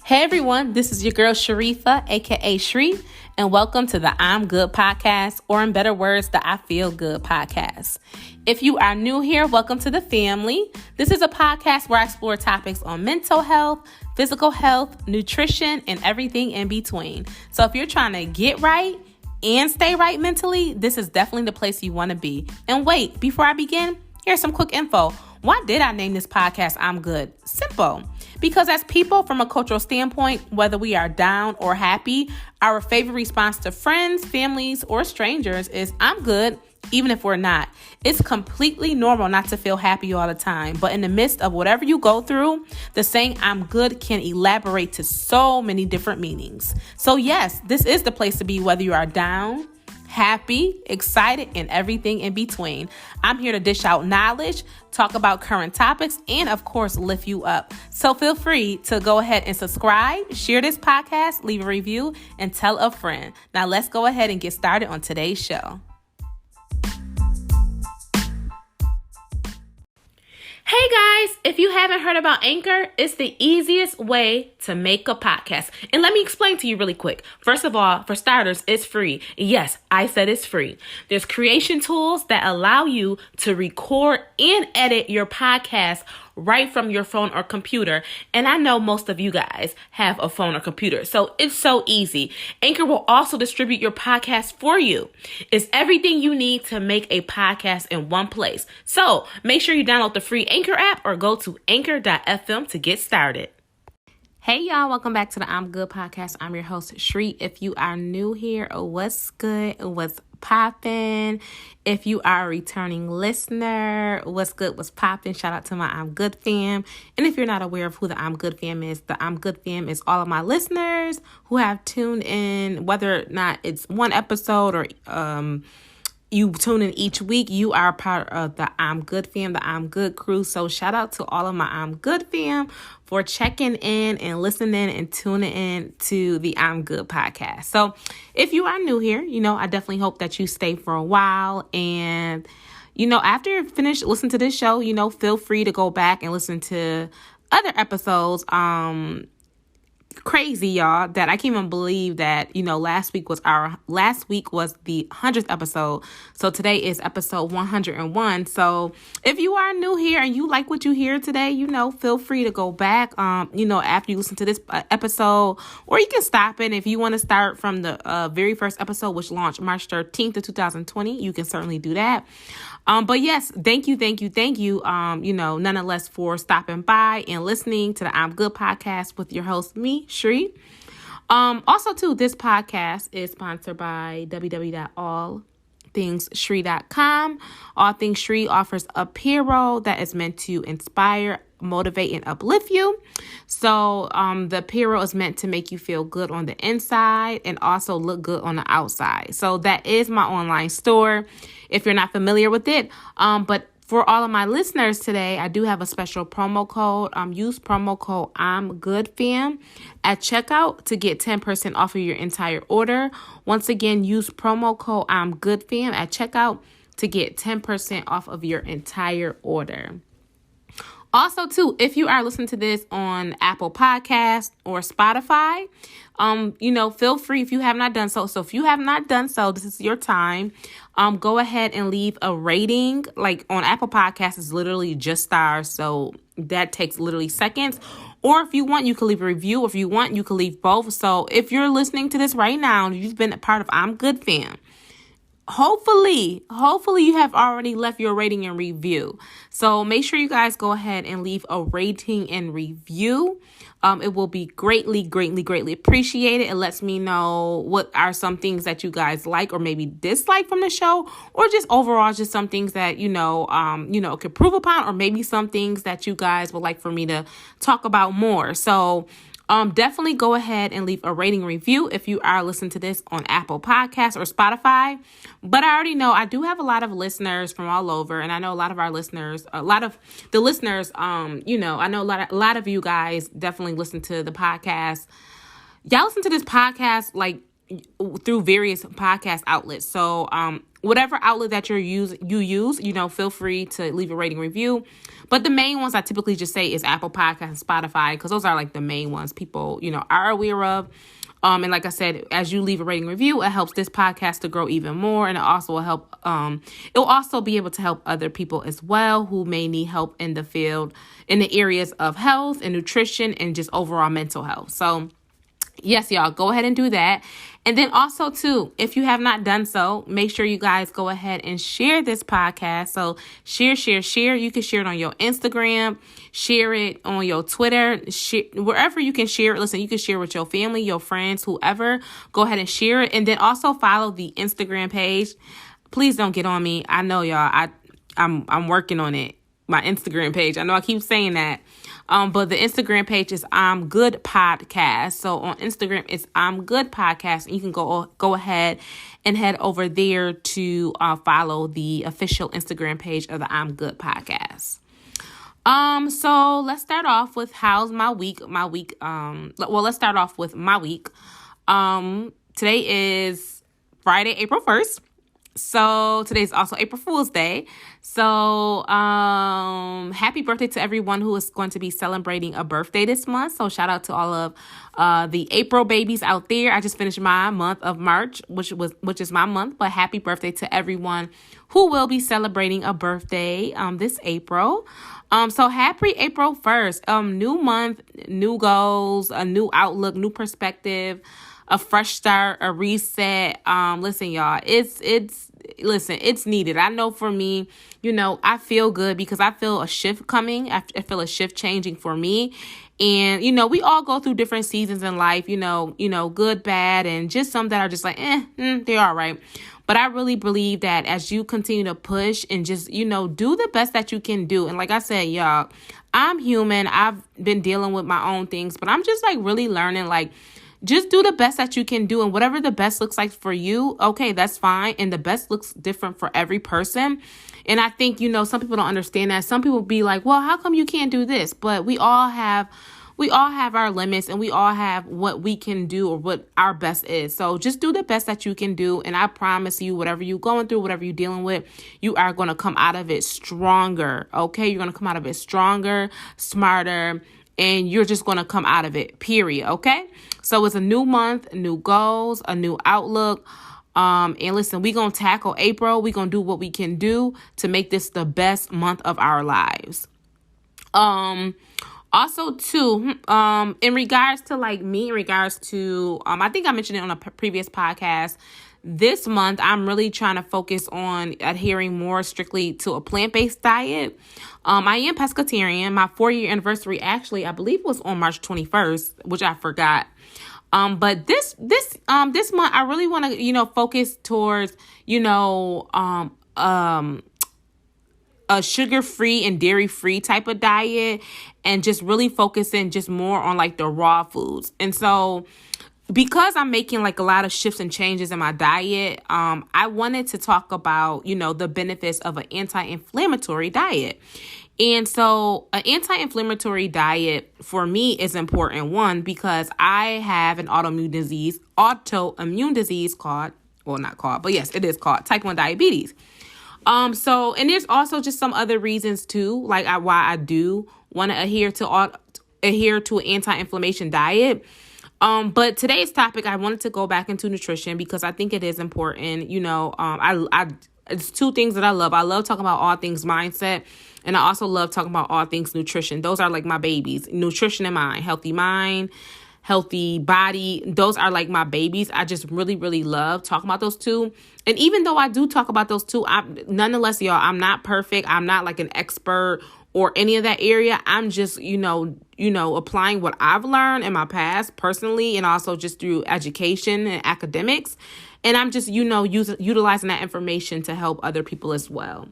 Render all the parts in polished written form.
Hey everyone, this is your girl Sharifa, aka Shree, and welcome to the I'm Good podcast, or in better words, the I Feel Good podcast. If you are new here, welcome to the family. This is a podcast where I explore topics on mental health, physical health, nutrition, and everything in between. So if you're trying to get right and stay right mentally, this is definitely the place you want to be. And wait, before I begin, here's some quick info. Why did I name this podcast I'm Good? Simple. Because as people, from a cultural standpoint, whether we are down or happy, our favorite response to friends, families, or strangers is I'm good, even if we're not. It's completely normal not to feel happy all the time, but in the midst of whatever you go through, the saying I'm good can elaborate to so many different meanings. So yes, this is the place to be, whether you are down, happy, excited, and everything in between. I'm here to dish out knowledge, talk about current topics, and of course, lift you up. So feel free to go ahead and subscribe, share this podcast, leave a review, and tell a friend. Now let's go ahead and get started on today's show. Hey guys, if you haven't heard about Anchor, it's the easiest way to make a podcast. And let me explain to you really quick. First of all, for starters, it's free. Yes, I said it's free. There's creation tools that allow you to record and edit your podcast right from your phone or computer. And I know most of you guys have a phone or computer, so it's so easy. Anchor will also distribute your podcast for you. It's everything you need to make a podcast in one place. So make sure you download the free Anchor app or go to anchor.fm to get started. Hey y'all, welcome back to the I'm Good podcast. I'm your host, Shree. If you are new here, what's good? What's poppin'? If you are a returning listener, what's good? What's poppin'? Shout out to my I'm Good fam. And if you're not aware of who the I'm Good fam is, the I'm Good fam is all of my listeners who have tuned in, whether or not it's one episode or you tune in each week. You are part of the I'm Good fam, the I'm Good crew. So shout out to all of my I'm Good fam for checking in and listening and tuning in to the I'm Good podcast. So if you are new here, I definitely hope that you stay for a while. And, after you finish listening to this show, feel free to go back and listen to other episodes. Crazy, y'all, that I can't even believe that, last week was the 100th episode. So today is episode 101. So if you are new here and you like what you hear today, feel free to go back, after you listen to this episode, or you can stop it. If you want to start from the very first episode, which launched March 13th of 2020, you can certainly do that. But yes, thank you, nonetheless, for stopping by and listening to the I'm Good podcast with your host, me, Shree. Also, too, this podcast is sponsored by www.allthingsshree.com. All Things Shree offers a payroll that is meant to inspire, motivate, and uplift you. So the payroll is meant to make you feel good on the inside and also look good on the outside. So that is my online store, if you're not familiar with it. But for all of my listeners today, I do have a special promo code. Use promo code I'm Good Fam at checkout to get 10% off of your entire order. Once again, use promo code I'm Good Fam at checkout to get 10% off of your entire order. Also, too, if you are listening to this on Apple Podcasts or Spotify, feel free if you have not done so. So if you have not done so, this is your time. Go ahead and leave a rating. Like on Apple Podcasts, it's literally just stars. So that takes literally seconds. Or if you want, you can leave a review. If you want, you can leave both. So if you're listening to this right now, and you've been a part of I'm Good Fam, Hopefully you have already left your rating and review. So make sure you guys go ahead and leave a rating and review. It will be greatly appreciated. It lets me know what are some things that you guys like or maybe dislike from the show, or just overall just some things that, could improve upon, or maybe some things that you guys would like for me to talk about more. So definitely go ahead and leave a rating review if you are listening to this on Apple Podcasts or Spotify. But I already know I do have a lot of listeners from all over, and I know a lot of our listeners, I know a lot of you guys definitely listen to the podcast. Y'all listen to this podcast like through various podcast outlets. So whatever outlet that you use, feel free to leave a rating review. But the main ones I typically just say is Apple Podcasts and Spotify, because those are like the main ones people, are aware of. And like I said, as you leave a rating review, it helps this podcast to grow even more. And it also will help, it'll also be able to help other people as well who may need help in the field, in the areas of health and nutrition and just overall mental health. So yes, y'all, go ahead and do that. And then also, too, if you have not done so, make sure you guys go ahead and share this podcast. So share. You can share it on your Instagram, share it on your Twitter, wherever you can share it. Listen, you can share with your family, your friends, whoever. Go ahead and share it. And then also follow the Instagram page. Please don't get on me. I know, y'all, I'm working on it. My Instagram page. I know I keep saying that. But the Instagram page is I'm Good Podcast. So on Instagram, it's I'm Good Podcast. And you can go ahead and head over there to follow the official Instagram page of the I'm Good Podcast. So let's start off with how's my week. Let's start off with my week. Today is Friday, April 1st. So today's also April Fool's Day. So happy birthday to everyone who is going to be celebrating a birthday this month. So shout out to all of the April babies out there. I just finished my month of March, which is my month. But happy birthday to everyone who will be celebrating a birthday this April. So happy April 1st. New month, new goals, a new outlook, new perspective, a fresh start, a reset. Listen, y'all, it's needed. I know for me, I feel good because I feel a shift coming. I feel a shift changing for me. And, we all go through different seasons in life, good, bad, and just some that are just like, they're all right. But I really believe that as you continue to push and just, do the best that you can do. And like I said, y'all, I'm human. I've been dealing with my own things, but I'm just like really learning, like, just do the best that you can do. And whatever the best looks like for you, okay, that's fine. And the best looks different for every person. And I think, some people don't understand that. Some people be like, well, how come you can't do this? But we all have our limits and we all have what we can do or what our best is. So just do the best that you can do. And I promise you, whatever you're going through, whatever you're dealing with, you are going to come out of it stronger. Okay. You're going to come out of it stronger, smarter, and you're just going to come out of it, period. Okay. So it's a new month, new goals, a new outlook. And listen, we're going to tackle April. We're going to do what we can do to make this the best month of our lives. Also, too, in regards to I think I mentioned it on a previous podcast. This month, I'm really trying to focus on adhering more strictly to a plant-based diet. I am pescatarian. My 4-year anniversary, actually, I believe was on March 21st, which I forgot. But this month, I really want to, focus towards, a sugar-free and dairy-free type of diet and just really focusing just more on like the raw foods. And so because I'm making like a lot of shifts and changes in my diet, I wanted to talk about, the benefits of an anti-inflammatory diet. And so an anti-inflammatory diet for me is important. One, because I have an autoimmune disease called, yes, it is called type 1 diabetes. And there's also just some other reasons too, like why I do want to adhere to an anti-inflammation diet. But today's topic, I wanted to go back into nutrition because I think it is important. It's two things that I love. I love talking about all things mindset, and I also love talking about all things nutrition. Those are like my babies, nutrition and mind, healthy body. Those are like my babies. I just really, really love talking about those two. And even though I do talk about those two, nonetheless, y'all, I'm not perfect. I'm not like an expert or any of that area. I'm just, applying what I've learned in my past personally, and also just through education and academics. And I'm just, utilizing that information to help other people as well.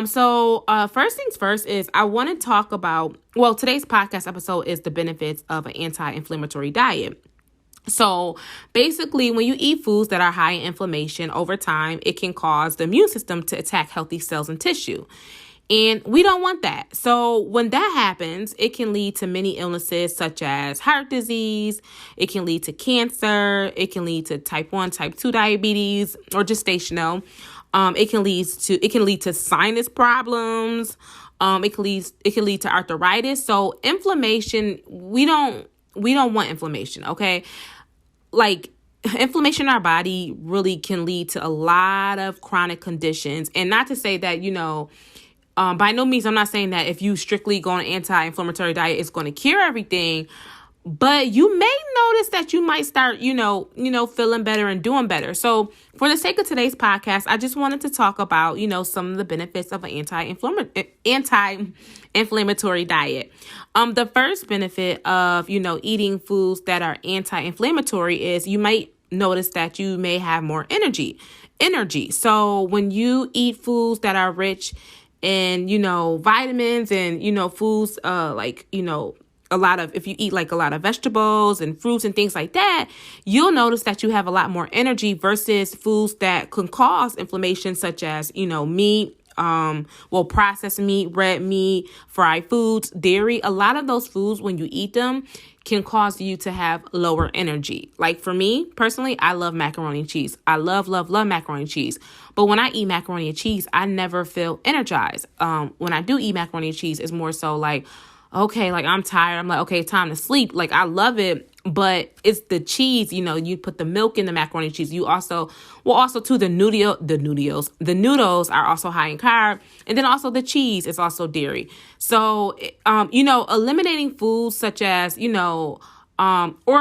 So first things first is I want to talk about, today's podcast episode is the benefits of an anti-inflammatory diet. So basically, when you eat foods that are high in inflammation over time, it can cause the immune system to attack healthy cells and tissue. And we don't want that. So when that happens, it can lead to many illnesses such as heart disease. It can lead to cancer. It can lead to type 1, type 2 diabetes, or gestational. It can lead to sinus problems. It can lead to arthritis. So inflammation, we don't want inflammation. Okay. Like, inflammation in our body really can lead to a lot of chronic conditions. And not to say that, by no means, I'm not saying that if you strictly go on an anti-inflammatory diet, it's going to cure everything. But you may notice that you might start, feeling better and doing better. So for the sake of today's podcast, I just wanted to talk about, some of the benefits of an anti-inflammatory diet. The first benefit of, eating foods that are anti-inflammatory is you might notice that you may have more energy. So when you eat foods that are rich in, vitamins and, foods, if you eat like a lot of vegetables and fruits and things like that, you'll notice that you have a lot more energy versus foods that can cause inflammation, such as, meat, processed meat, red meat, fried foods, dairy. A lot of those foods, when you eat them, can cause you to have lower energy. Like for me personally, I love macaroni and cheese. I love macaroni and cheese. But when I eat macaroni and cheese, I never feel energized. When I do eat macaroni and cheese, it's more so like, okay, like I'm tired. I'm like, okay, time to sleep. Like I love it, but it's the cheese, you put the milk in the macaroni and cheese. You also too, the noodles are also high in carb. And then also the cheese is also dairy. So, eliminating foods such as, or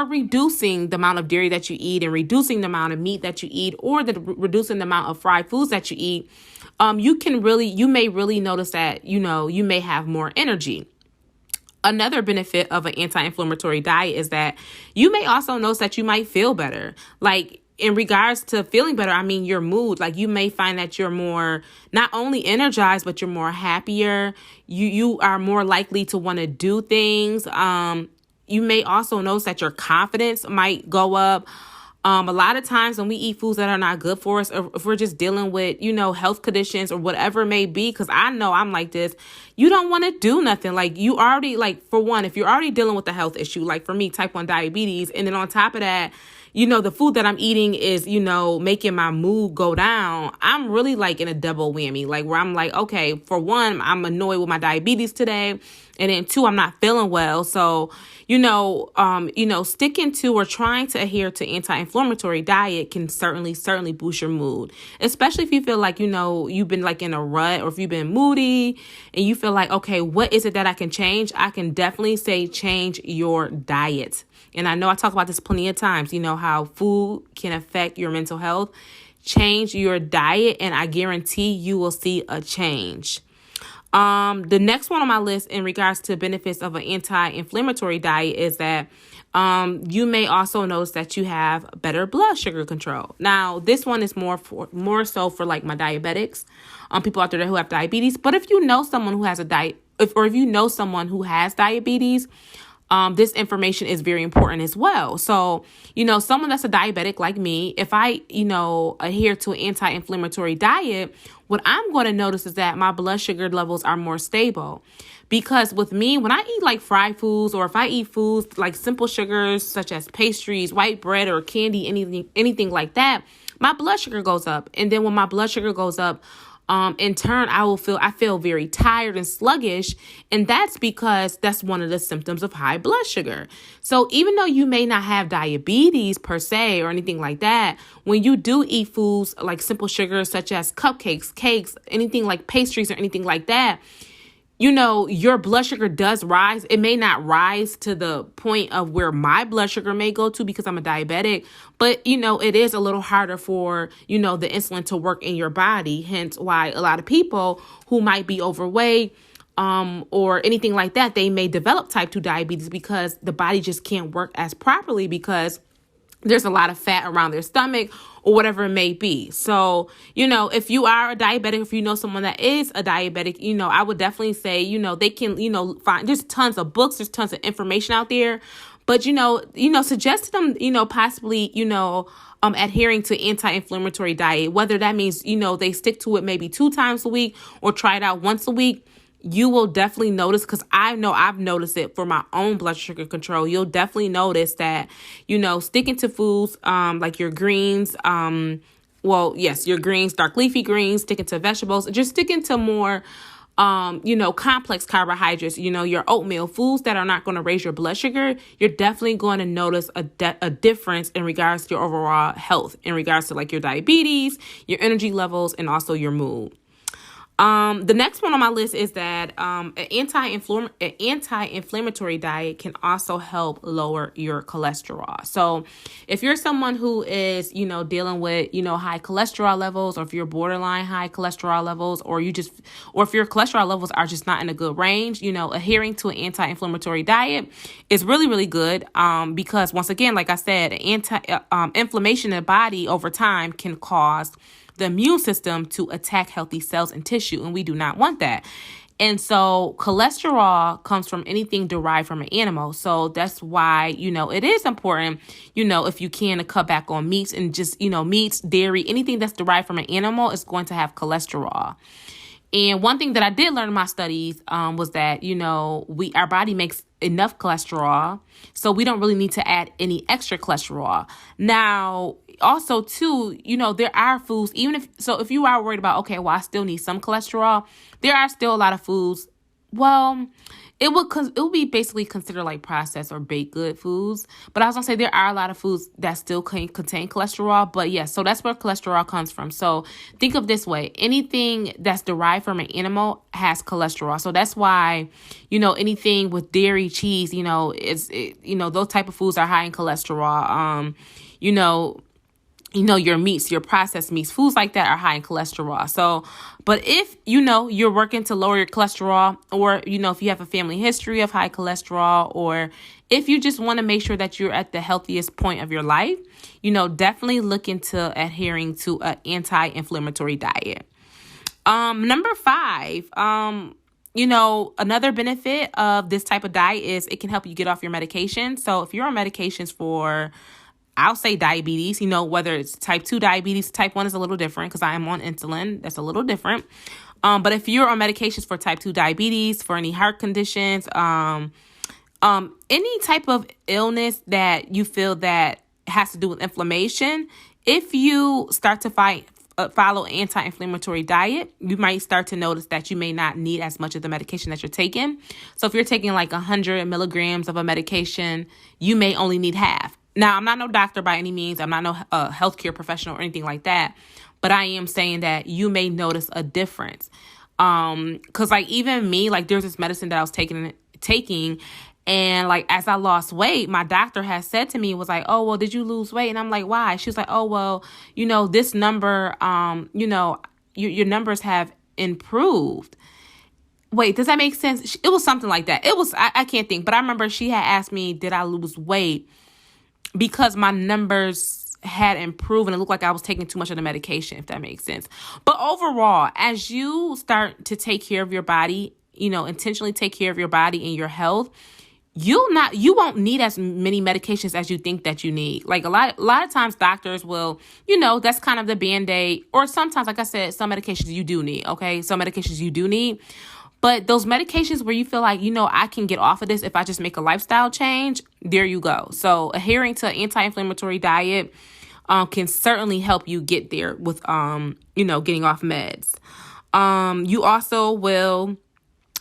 reducing the amount of dairy that you eat and reducing the amount of meat that you eat, or reducing the amount of fried foods that you eat, you may really notice that, you may have more energy. Another benefit of an anti-inflammatory diet is that you may also notice that you might feel better. Like in regards to feeling better, I mean your mood. Like you may find that you're more not only energized, but you're more happier. You are more likely to want to do things. You may also notice that your confidence might go up. A lot of times when we eat foods that are not good for us, or if we're just dealing with, health conditions or whatever it may be, because I know I'm like this, you don't want to do nothing. Like you already, like for one, if you're already dealing with a health issue, like for me, type 1 diabetes, and then on top of that, the food that I'm eating is, making my mood go down, I'm really like in a double whammy, like where I'm like, okay, for one, I'm annoyed with my diabetes today. And then 2, I'm not feeling well. So, sticking to or trying to adhere to anti-inflammatory diet can certainly boost your mood, especially if you feel like, you've been like in a rut, or if you've been moody and you feel like, okay, what is it that I can change? I can definitely say change your diet. And I know I talk about this plenty of times, how food can affect your mental health. Change your diet and I guarantee you will see a change. The next one on my list in regards to benefits of an anti-inflammatory diet is that you may also notice that you have better blood sugar control. Now, this one is more so for like my diabetics, people out there who have diabetes. But if you know someone who has if you know someone who has diabetes, this information is very important as well. So, someone that's a diabetic like me, if I, adhere to an anti-inflammatory diet, what I'm going to notice is that my blood sugar levels are more stable. Because with me, when I eat like fried foods, or if I eat foods like simple sugars such as pastries, white bread, or candy, anything like that, my blood sugar goes up. And then when my blood sugar goes up, in turn, I feel very tired and sluggish. And that's because that's one of the symptoms of high blood sugar. So even though you may not have diabetes per se or anything like that, when you do eat foods like simple sugars, such as cupcakes, cakes, anything like pastries or anything like that, your blood sugar does rise. It may not rise to the point of where my blood sugar may go to because I'm a diabetic, but, it is a little harder for, the insulin to work in your body. Hence why a lot of people who might be overweight, or anything like that, they may develop type 2 diabetes because the body just can't work as properly because there's a lot of fat around their stomach or whatever it may be. So, if you are a diabetic, if you know someone that is a diabetic, I would definitely say, they can, find, there's tons of books, there's tons of information out there, but, suggest to them, possibly, adhering to anti-inflammatory diet, whether that means, they stick to it maybe 2 times a week or try it out once a week, you will definitely notice, because I know I've noticed it for my own blood sugar control. You'll definitely notice that, sticking to foods like your greens, your greens, dark leafy greens, sticking to vegetables, just sticking to more complex carbohydrates, your oatmeal, foods that are not going to raise your blood sugar, you're definitely going to notice a difference in regards to your overall health, in regards to like your diabetes, your energy levels, and also your mood. The next one on my list is that an anti-inflammatory diet can also help lower your cholesterol. So if you're someone who is, dealing with, high cholesterol levels, or if you're borderline high cholesterol levels, or if your cholesterol levels are just not in a good range, adhering to an anti-inflammatory diet is really, really good. Because once again, like I said, inflammation in the body over time can cause the immune system to attack healthy cells and tissue, and we do not want that. And so cholesterol comes from anything derived from an animal. So that's why, it is important, if you can, to cut back on meats, and just, meats, dairy, anything that's derived from an animal is going to have cholesterol. And one thing that I did learn in my studies was that, our body makes enough cholesterol, so we don't really need to add any extra cholesterol. Now, also, too, there are foods, if you are worried about, okay, well, I still need some cholesterol, there are still a lot of foods. Well, it would be basically considered like processed or baked good foods. But I was going to say there are a lot of foods that still contain cholesterol. But yes, so that's where cholesterol comes from. So think of this way. Anything that's derived from an animal has cholesterol. So that's why, anything with dairy, cheese, those type of foods are high in cholesterol. Your meats, your processed meats, foods like that are high in cholesterol. So, but if, you're working to lower your cholesterol, or, if you have a family history of high cholesterol, or if you just want to make sure that you're at the healthiest point of your life, definitely look into adhering to an anti-inflammatory diet. Number 5, another benefit of this type of diet is it can help you get off your medication. So if you're on medications for, I'll say diabetes, whether it's type 2 diabetes, type 1 is a little different because I am on insulin. That's a little different. But if you're on medications for type 2 diabetes, for any heart conditions, any type of illness that you feel that has to do with inflammation, if you start to follow an anti-inflammatory diet, you might start to notice that you may not need as much of the medication that you're taking. So if you're taking like 100 milligrams of a medication, you may only need half. Now, I'm not no doctor by any means. I'm not no healthcare professional or anything like that. But I am saying that you may notice a difference. Because like even me, like there's this medicine that I was taking, and like as I lost weight, my doctor has said to me, was like, oh, well, did you lose weight? And I'm like, why? She was like, oh, well, this number, your numbers have improved. Wait, does that make sense? It was something like that. It was, I can't think. But I remember she had asked me, did I lose weight? Because my numbers had improved and it looked like I was taking too much of the medication, if that makes sense. But overall, as you start to take care of your body, intentionally take care of your body and your health, you won't need as many medications as you think that you need. Like a lot of times doctors will, that's kind of the Band-Aid, or sometimes, like I said, some medications you do need. Okay. Some medications you do need. But those medications where you feel like, I can get off of this if I just make a lifestyle change, there you go. So adhering to an anti-inflammatory diet can certainly help you get there with, getting off meds. You also will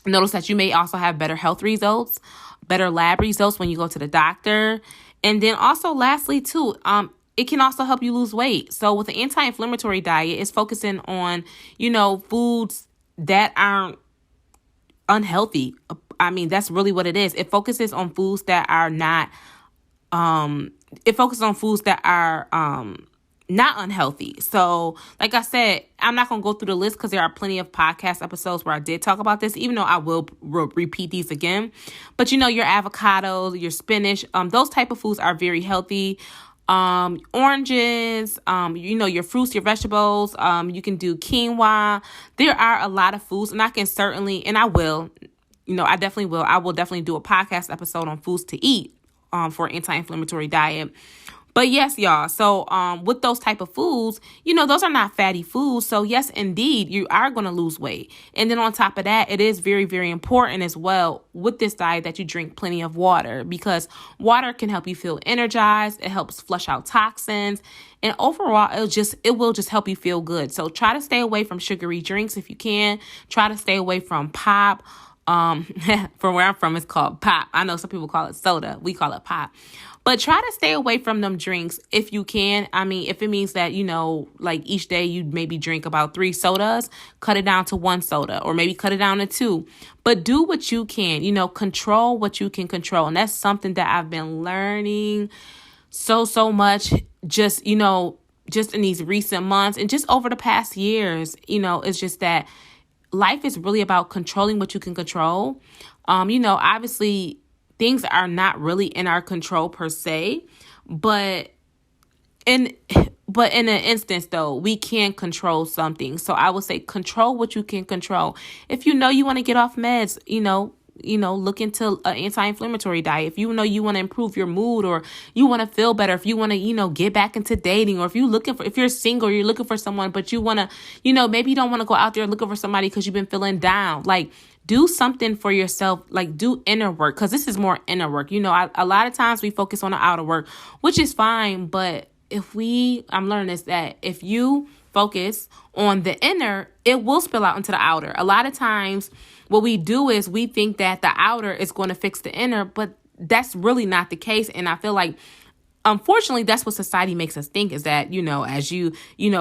notice that you may also have better health results, better lab results when you go to the doctor. And then also lastly, too, it can also help you lose weight. So with the anti-inflammatory diet, it's focusing on, foods that aren't unhealthy. I mean, that's really what it is. It focuses on foods that are not, not unhealthy. So like I said, I'm not going to go through the list because there are plenty of podcast episodes where I did talk about this, even though I will repeat these again. But your avocados, your spinach, those type of foods are very healthy. Oranges, your fruits, your vegetables, you can do quinoa. There are a lot of foods, and I can certainly, and I will, I definitely will. I will definitely do a podcast episode on foods to eat, for an anti-inflammatory diet. But yes, y'all. So with those type of foods, those are not fatty foods. So yes, indeed, you are going to lose weight. And then on top of that, it is very, very important as well with this diet that you drink plenty of water, because water can help you feel energized. It helps flush out toxins. And overall, it will just help you feel good. So try to stay away from sugary drinks if you can. Try to stay away from pop. From where I'm from, it's called pop. I know some people call it soda. We call it pop. But try to stay away from them drinks if you can. I mean, if it means that, like each day you maybe drink about 3 sodas, cut it down to 1 soda, or maybe cut it down to 2. But do what you can, control what you can control. And that's something that I've been learning so much just in these recent months and just over the past years. It's just that life is really about controlling what you can control. Obviously things are not really in our control per se, but in an instance though, we can control something. So I would say control what you can control. If you want to get off meds, look into an anti-inflammatory diet. If you want to improve your mood, or you want to feel better, if you want to, get back into dating, or if you're single, you're looking for someone, but you want to, maybe you don't want to go out there looking for somebody because you've been feeling down. Like, do something for yourself, like do inner work, because this is more inner work. A lot of times we focus on the outer work, which is fine. But I'm learning this, that if you focus on the inner, it will spill out into the outer. A lot of times what we do is we think that the outer is going to fix the inner, but that's really not the case. And I feel like, unfortunately, that's what society makes us think, is that, as you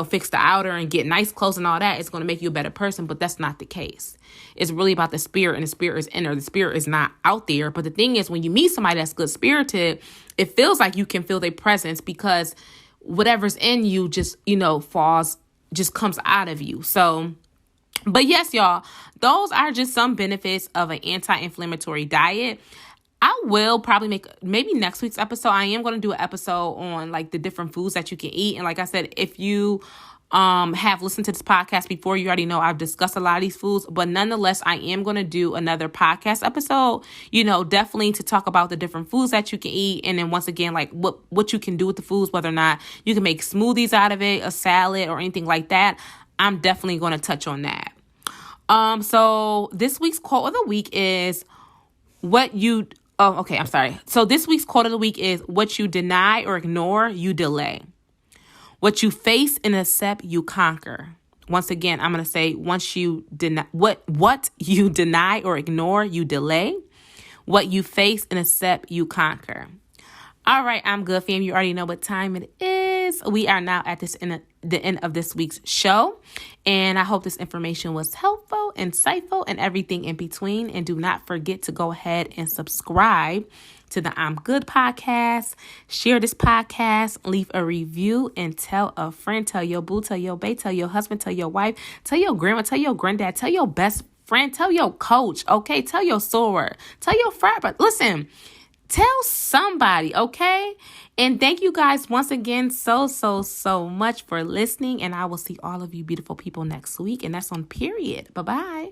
fix the outer and get nice clothes and all that, it's going to make you a better person. But that's not the case. It's really about the spirit, and the spirit is inner. The spirit is not out there. But the thing is, when you meet somebody that's good spirited, it feels like you can feel their presence, because whatever's in you just, just comes out of you. So, but yes, y'all, those are just some benefits of an anti-inflammatory diet. I will probably make maybe next week's episode. I am going to do an episode on like the different foods that you can eat. And like I said, if you have listened to this podcast before, you already know I've discussed a lot of these foods. But nonetheless, I am going to do another podcast episode, definitely to talk about the different foods that you can eat. And then once again, like what you can do with the foods, whether or not you can make smoothies out of it, a salad, or anything like that. I'm definitely going to touch on that. So this week's quote of the week is So this week's quote of the week is, what you deny or ignore, you delay. What you face and accept, you conquer. Once again, I'm going to say, what you deny or ignore, you delay. What you face and accept, you conquer. All right, I'm good, fam. You already know what time it is. We are now at the end of this week's show. And I hope this information was helpful, insightful, and everything in between. And do not forget to go ahead and subscribe to the I'm Good podcast. Share this podcast, leave a review, and tell a friend, tell your boo, tell your bae, tell your husband, tell your wife, tell your grandma, tell your granddad, tell your best friend, tell your coach, okay? Tell your soror, tell your frat brother. Listen, tell somebody, okay? And thank you guys once again so much for listening. And I will see all of you beautiful people next week. And that's on period. Bye-bye.